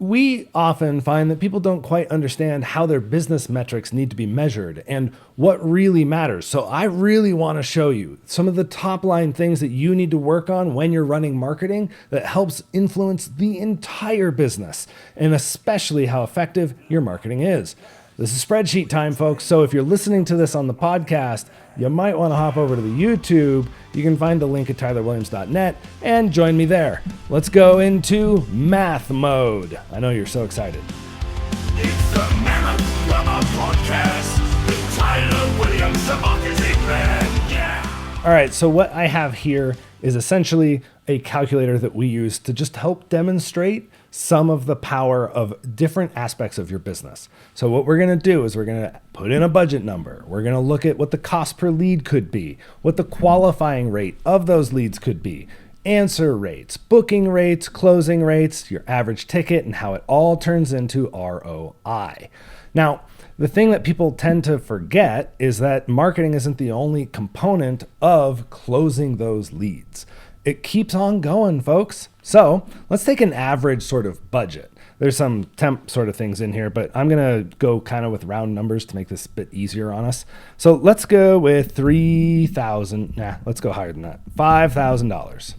We often find that people don't quite understand how their business metrics need to be measured and what really matters. So I really want to show you some of the top line things that you need to work on when you're running marketing that helps influence the entire business, and especially how effective your marketing is. This is spreadsheet time, folks. So if you're listening to this on the podcast, you might want to hop over to the YouTube. You can find the link at tylerwilliams.net and join me there. Let's go into math mode. I know you're so excited. It's the Mammoth Plumber podcast with Tyler Williams, the marketing man. Yeah. All right, so what I have here is essentially a calculator that we use to just help demonstrate some of the power of different aspects of your business. So what we're going to do is we're going to put in a budget number. We're going to look at what the cost per lead could be, what the qualifying rate of those leads could be, answer rates, booking rates, closing rates, your average ticket, and how it all turns into ROI. Now, the thing that people tend to forget is that marketing isn't the only component of closing those leads. It keeps on going, folks. So let's take an average sort of budget. There's some temp sort of things in here, but I'm going to go kind of with round numbers to make this a bit easier on us. So let's go with let's go higher than that. $5,000.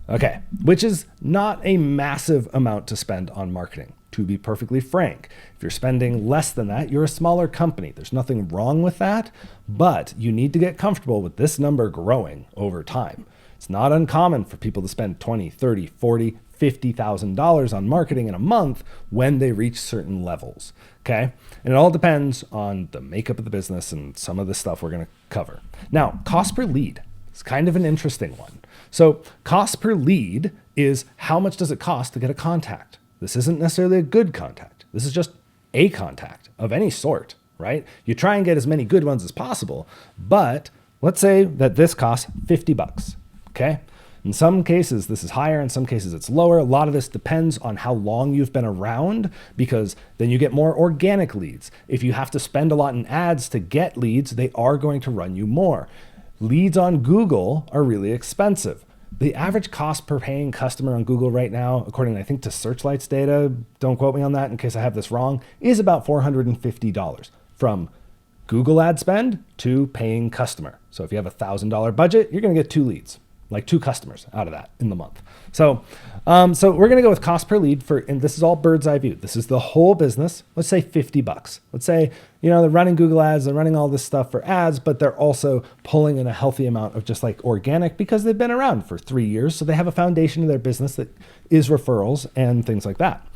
Okay, which is not a massive amount to spend on marketing. To be perfectly frank, if you're spending less than that, you're a smaller company. There's nothing wrong with that, but you need to get comfortable with this number growing over time. It's not uncommon for people to spend $20, $30, $40, $50,000 on marketing in a month when they reach certain levels, okay? And it all depends on the makeup of the business and some of the stuff we're gonna cover. Now, cost per lead is kind of an interesting one. So cost per lead is how much does it cost to get a contact? This isn't necessarily a good contact. This is just a contact of any sort, right? You try and get as many good ones as possible, but let's say that this costs $50. Okay. In some cases, this is higher. In some cases, it's lower. A lot of this depends on how long you've been around, because then you get more organic leads. If you have to spend a lot in ads to get leads, they are going to run you more. Leads on Google are really expensive. The average cost per paying customer on Google right now, according, I think, to Searchlight's data, don't quote me on that in case I have this wrong, is about $450 from Google ad spend to paying customer. So if you have a $1,000 budget, you're going to get 2 leads. Like 2 customers out of that in the month. So we're going to go with cost per lead and this is all bird's eye view. This is the whole business. Let's say $50. Let's say, they're running Google ads, they're running all this stuff for ads, but they're also pulling in a healthy amount of just like organic because they've been around for 3 years. So they have a foundation of their business that is referrals and things like that.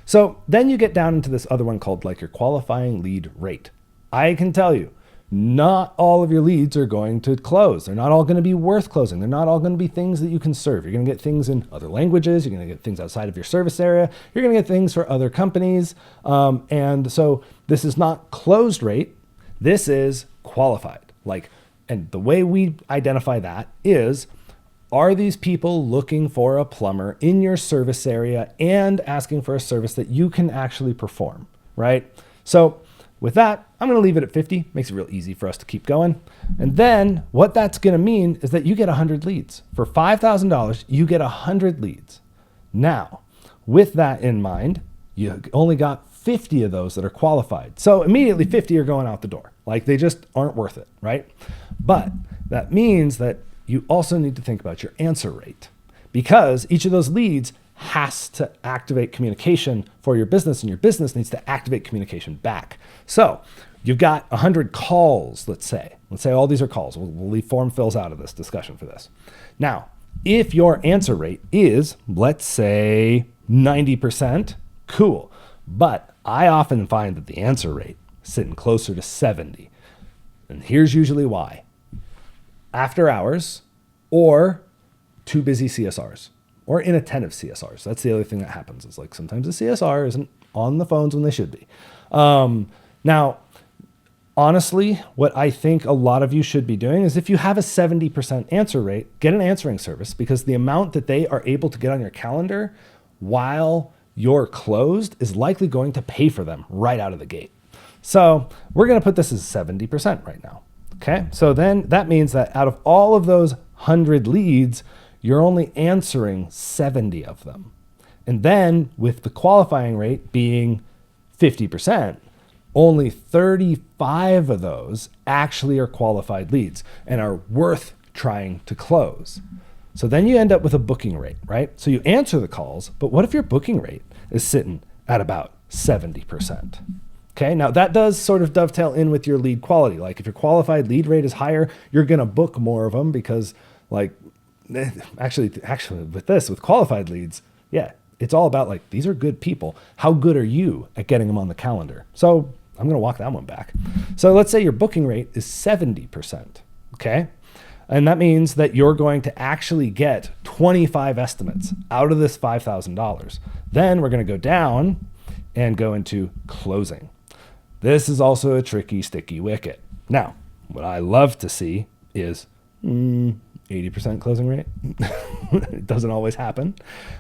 So then you get down into this other one called like your qualifying lead rate. I can tell you, not all of your leads are going to close. They're not all going to be worth closing. They're not all going to be things that you can serve. You're going to get things in other languages. You're going to get things outside of your service area. You're going to get things for other companies. And so this is not closed rate. This is qualified. And the way we identify that is, are these people looking for a plumber in your service area and asking for a service that you can actually perform, right? So with that, I'm going to leave it at 50. Makes it real easy for us to keep going. And then what that's going to mean is that you get 100 leads. For $5,000, you get 100 leads. Now, with that in mind, you only got 50 of those that are qualified. So immediately 50 are going out the door. They just aren't worth it, right? But that means that you also need to think about your answer rate, because each of those leads has to activate communication for your business, and your business needs to activate communication back. So you've got 100 calls, let's say all these are calls. We'll leave form fills out of this discussion for this. Now, if your answer rate is, let's say 90%, cool. But I often find that the answer rate is sitting closer to 70. And here's usually why. After hours or too busy CSRs. Or inattentive CSRs. That's the other thing that happens, is sometimes the CSR isn't on the phones when they should be. Now, honestly, what I think a lot of you should be doing is, if you have a 70% answer rate, get an answering service, because the amount that they are able to get on your calendar while you're closed is likely going to pay for them right out of the gate. So we're going to put this as 70% right now. Okay. So then that means that out of all of those 100 leads, you're only answering 70 of them. And then with the qualifying rate being 50%, only 35 of those actually are qualified leads and are worth trying to close. So then you end up with a booking rate, right? So you answer the calls, but what if your booking rate is sitting at about 70%? Okay, now that does sort of dovetail in with your lead quality. Like if your qualified lead rate is higher, you're gonna book more of them because actually with qualified leads, yeah, it's all about like, these are good people. How good are you at getting them on the calendar? So I'm gonna walk that one back. So let's say your booking rate is 70%, okay? And that means that you're going to actually get 25 estimates out of this $5,000. Then we're gonna go down and go into closing. This is also a tricky, sticky wicket. Now, what I love to see is 80% closing rate. It doesn't always happen.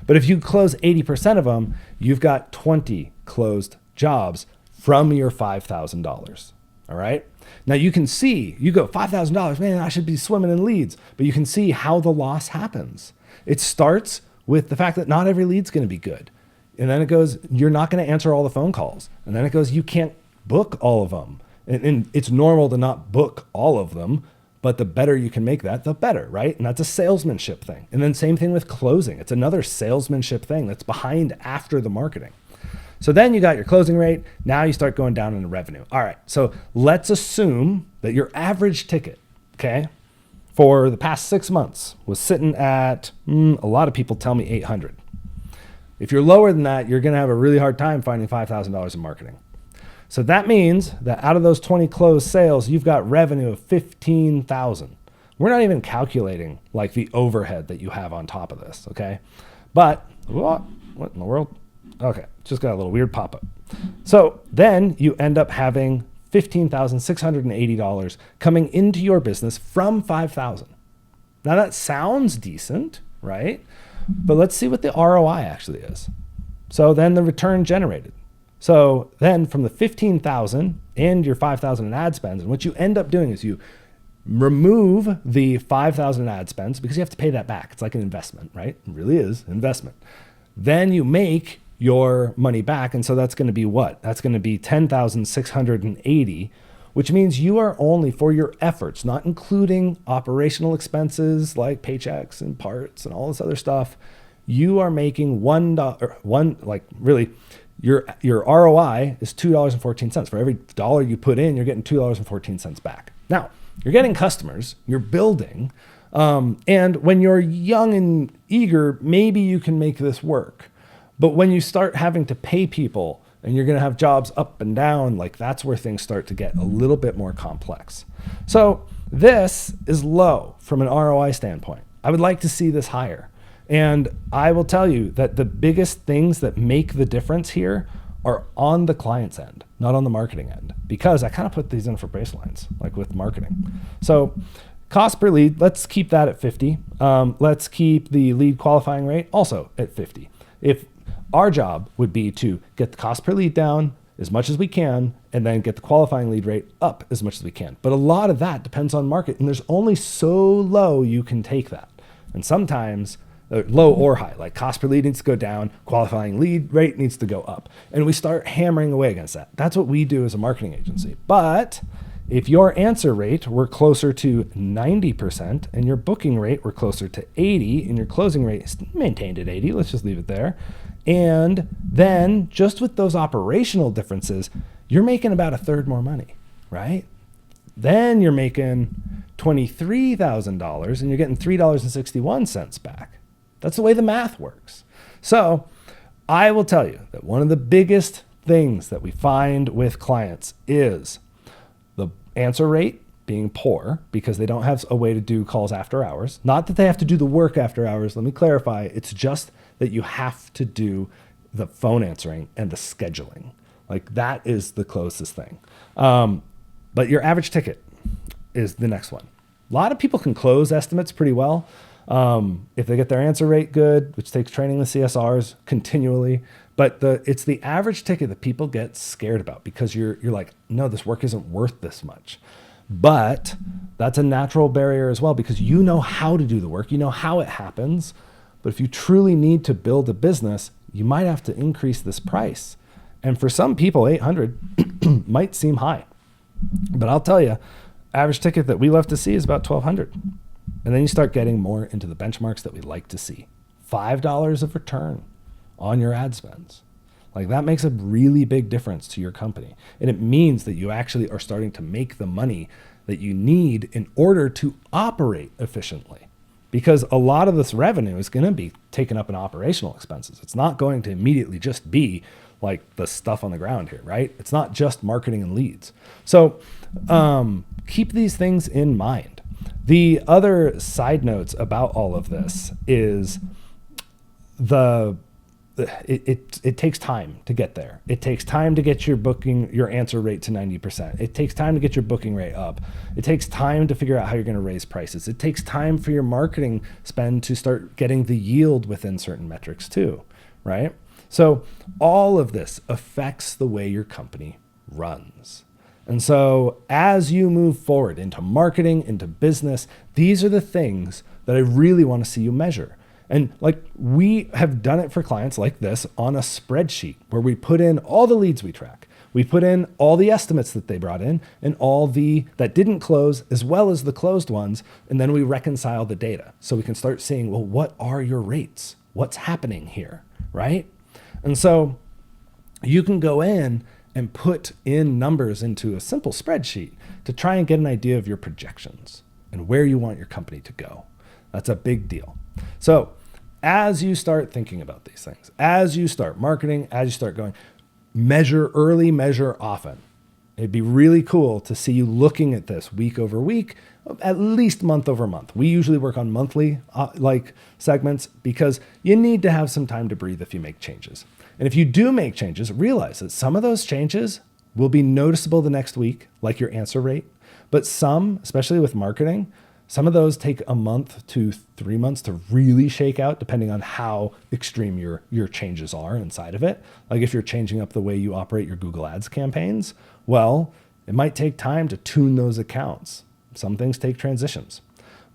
But if you close 80% of them, you've got 20 closed jobs from your $5,000. All right. Now you can see, you go $5,000, man, I should be swimming in leads. But you can see how the loss happens. It starts with the fact that not every lead's going to be good. And then it goes, you're not going to answer all the phone calls. And then it goes, you can't book all of them. And it's normal to not book all of them, but the better you can make that, the better, right? And that's a salesmanship thing. And then same thing with closing. It's another salesmanship thing that's behind after the marketing. So then you got your closing rate. Now you start going down into revenue. All right, so let's assume that your average ticket, okay, for the past 6 months was sitting at, a lot of people tell me 800. If you're lower than that, you're gonna have a really hard time finding $5,000 in marketing. So that means that out of those 20 closed sales, you've got revenue of 15,000. We're not even calculating like the overhead that you have on top of this, okay? But what in the world? Okay, just got a little weird pop-up. So then you end up having $15,680 coming into your business from 5,000. Now that sounds decent, right? But let's see what the ROI actually is. So then the return generated. So then from the 15,000 and your 5,000 in ad spends, and what you end up doing is you remove the 5,000 in ad spends because you have to pay that back. It's like an investment, right? It really is investment. Then you make your money back. And so that's going to be what? That's going to be 10,680, which means you are only for your efforts, not including operational expenses like paychecks and parts and all this other stuff. You are making your ROI is $2.14. For every dollar you put in, you're getting $2.14 back. Now, you're getting customers, you're building, and when you're young and eager, maybe you can make this work. But when you start having to pay people and you're going to have jobs up and down, like that's where things start to get a little bit more complex. So this is low from an ROI standpoint. I would like to see this higher. And I will tell you that the biggest things that make the difference here are on the client's end, not on the marketing end, because I kind of put these in for baselines, like with marketing. So cost per lead, let's keep that at 50. Let's keep the lead qualifying rate also at 50. If our job would be to get the cost per lead down as much as we can, and then get the qualifying lead rate up as much as we can. But a lot of that depends on market, and there's only so low you can take that. And sometimes low or high, like cost per lead needs to go down, qualifying lead rate needs to go up. And we start hammering away against that. That's what we do as a marketing agency. But if your answer rate were closer to 90% and your booking rate were closer to 80 and your closing rate is maintained at 80, let's just leave it there. And then just with those operational differences, you're making about a third more money, right? Then you're making $23,000 and you're getting $3.61 back. That's the way the math works. So I will tell you that one of the biggest things that we find with clients is the answer rate being poor because they don't have a way to do calls after hours. Not that they have to do the work after hours. Let me clarify. It's just that you have to do the phone answering and the scheduling. Like that is the closest thing. But your average ticket is the next one. A lot of people can close estimates pretty well. If they get their answer rate good, which takes training the CSRs continually, but it's the average ticket that people get scared about because you're like, no, this work isn't worth this much. But that's a natural barrier as well because you know how to do the work, you know how it happens. But if you truly need to build a business, you might have to increase this price. And for some people, 800 might seem high. But I'll tell you, average ticket that we love to see is about 1,200. And then you start getting more into the benchmarks that we like to see. $5 of return on your ad spends. Like, that makes a really big difference to your company. And it means that you actually are starting to make the money that you need in order to operate efficiently. Because a lot of this revenue is going to be taken up in operational expenses. It's not going to immediately just be like the stuff on the ground here, right? It's not just marketing and leads. So keep these things in mind. The other side notes about all of this is it takes time to get there. It takes time to get your answer rate to 90%. It takes time to get your booking rate up. It takes time to figure out how you're going to raise prices. It takes time for your marketing spend to start getting the yield within certain metrics too, right? So all of this affects the way your company runs. And so as you move forward into marketing, into business, these are the things that I really want to see you measure. And like, we have done it for clients like this on a spreadsheet where we put in all the leads we track. We put in all the estimates that they brought in and all the that didn't close, as well as the closed ones. And then we reconcile the data so we can start seeing, well, what are your rates? What's happening here, right? And so you can go in and put in numbers into a simple spreadsheet to try and get an idea of your projections and where you want your company to go. That's a big deal. So as you start thinking about these things, as you start marketing, as you start going, measure early, measure often. It'd be really cool to see you looking at this week over week, at least month over month. We usually work on monthly segments because you need to have some time to breathe if you make changes. And if you do make changes, realize that some of those changes will be noticeable the next week, like your answer rate. But some, especially with marketing, some of those take a month to 3 months to really shake out, depending on how extreme your changes are inside of it. Like if you're changing up the way you operate your Google Ads campaigns, well, it might take time to tune those accounts. Some things take transitions.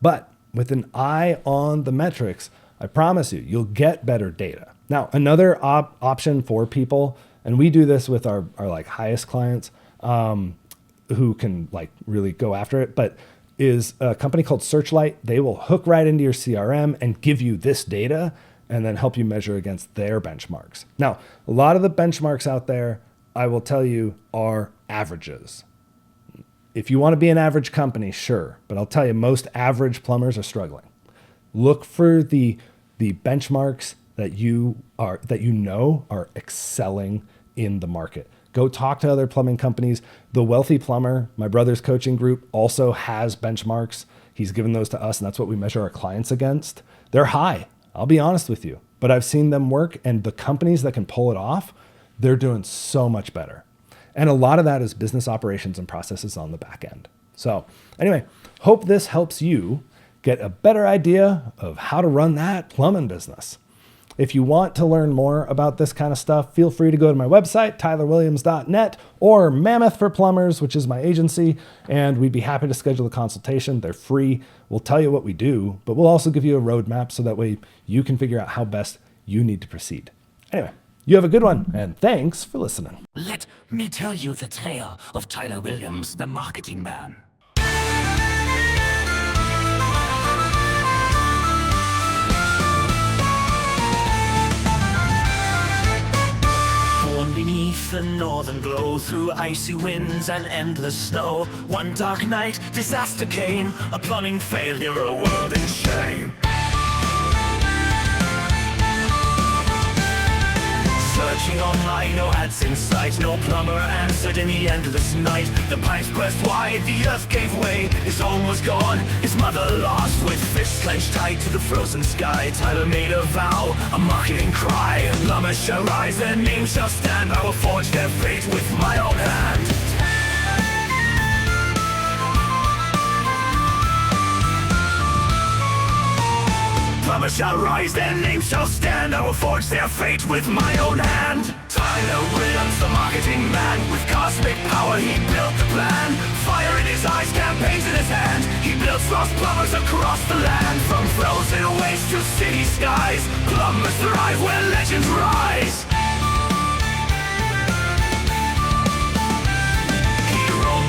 But with an eye on the metrics, I promise you'll get better data. Now, another option for people, and we do this with our like highest clients who can like really go after it, but is a company called Searchlight. They will hook right into your CRM and give you this data and then help you measure against their benchmarks. Now, a lot of the benchmarks out there, I will tell you, are averages. If you want to be an average company, sure, but I'll tell you, most average plumbers are struggling. Look for the benchmarks that you know are excelling in the market. Go talk to other plumbing companies. The Wealthy Plumber, my brother's coaching group, also has benchmarks. He's given those to us, and that's what we measure our clients against. They're high, I'll be honest with you, but I've seen them work, and the companies that can pull it off, they're doing so much better. And a lot of that is business operations and processes on the back end. So anyway, hope this helps you get a better idea of how to run that plumbing business. If you want to learn more about this kind of stuff, feel free to go to my website, tylerwilliams.net, or Mammoth for Plumbers, which is my agency, and we'd be happy to schedule a consultation. They're free. We'll tell you what we do, but we'll also give you a roadmap so that way you can figure out how best you need to proceed. Anyway, you have a good one, and thanks for listening. Let me tell you the tale of Tyler Williams, the marketing man. Born beneath the northern glow, through icy winds and endless snow, one dark night, disaster came, a plumbing failure, a world in shame. Searching online, no ads in sight, no plumber answered in the endless night. The pipes burst wide, the earth gave way, his home was gone, his mother lost. With fists clenched tight to the frozen sky, Tyler made a vow, a marketing cry. Plumbers shall rise, their name shall stand, I will forge their fate with my own hand. Plumbers shall rise, their name shall stand, I will forge their fate with my own hand. Tyler Williams, the marketing man, with cosmic power he built the plan. Fire in his eyes, campaigns in his hand, he builds lost plumbers across the land. From frozen waste to city skies. Plumbers thrive where legends rise.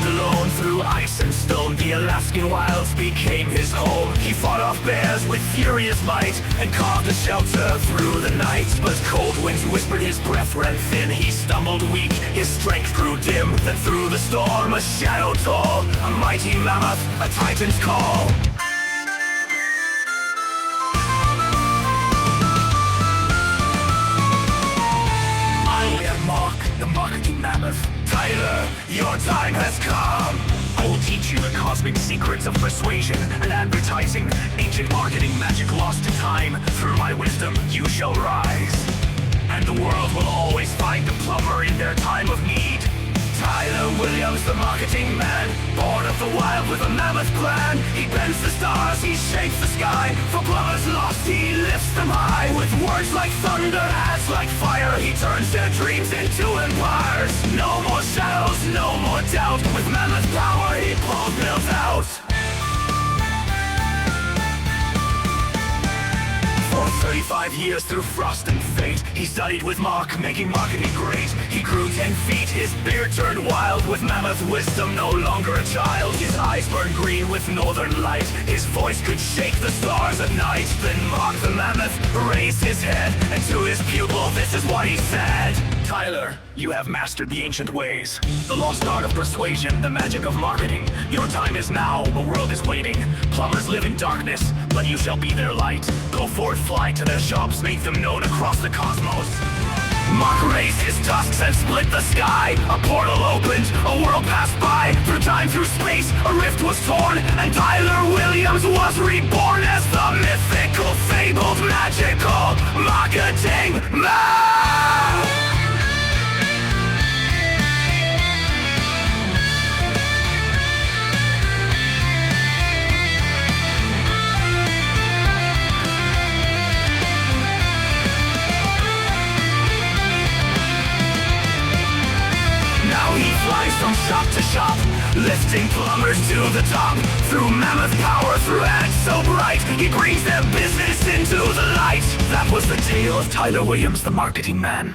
Alone through ice and stone, the Alaskan wilds became his home. He fought off bears with furious might and carved a shelter through the night. But cold winds whispered, his breath ran thin. He stumbled weak, his strength grew dim. Then through the storm a shadow tall, a mighty mammoth, a titan's call. I am Mark, the marketing mammoth. Tyler, your time has come. I will teach you the cosmic secrets of persuasion and advertising, ancient marketing magic lost to time. Through my wisdom you shall rise, and the world will always find a plumber in their time of need. Tyler Williams, the marketing man, born of the wild with a mammoth plan. He bends the stars, he shakes the sky. For plumbers lost, he lifts them high. With words like thunder, ads like fire, he turns their dreams into empires. No more shadows, no more doubt. With mammoth power, he pulls mills out. For 35 years through frost and fate, he studied with Mark, making marketing great. He grew 10 feet, his beard turned wild. With mammoth wisdom, no longer a child. His eyes burned green with northern light. His voice could shake the stars at night. Then Mark the mammoth raised his head, and to his pupil this is what he said. Tyler, you have mastered the ancient ways, the lost art of persuasion, the magic of marketing. Your time is now, the world is waiting. Plumbers live in darkness, but you shall be their light. Go forth, fly to their shops, make them known across the cosmos. Mark raised his tusks and split the sky. A portal opened, a world passed by. Through time, through space, a rift was torn, and Tyler Williams was reborn as the mythical, fabled, magical marketing man. From shop to shop, lifting plumbers to the top. Through mammoth power, through ads so bright, he brings their business into the light. That was the tale of Tyler Williams, the marketing man.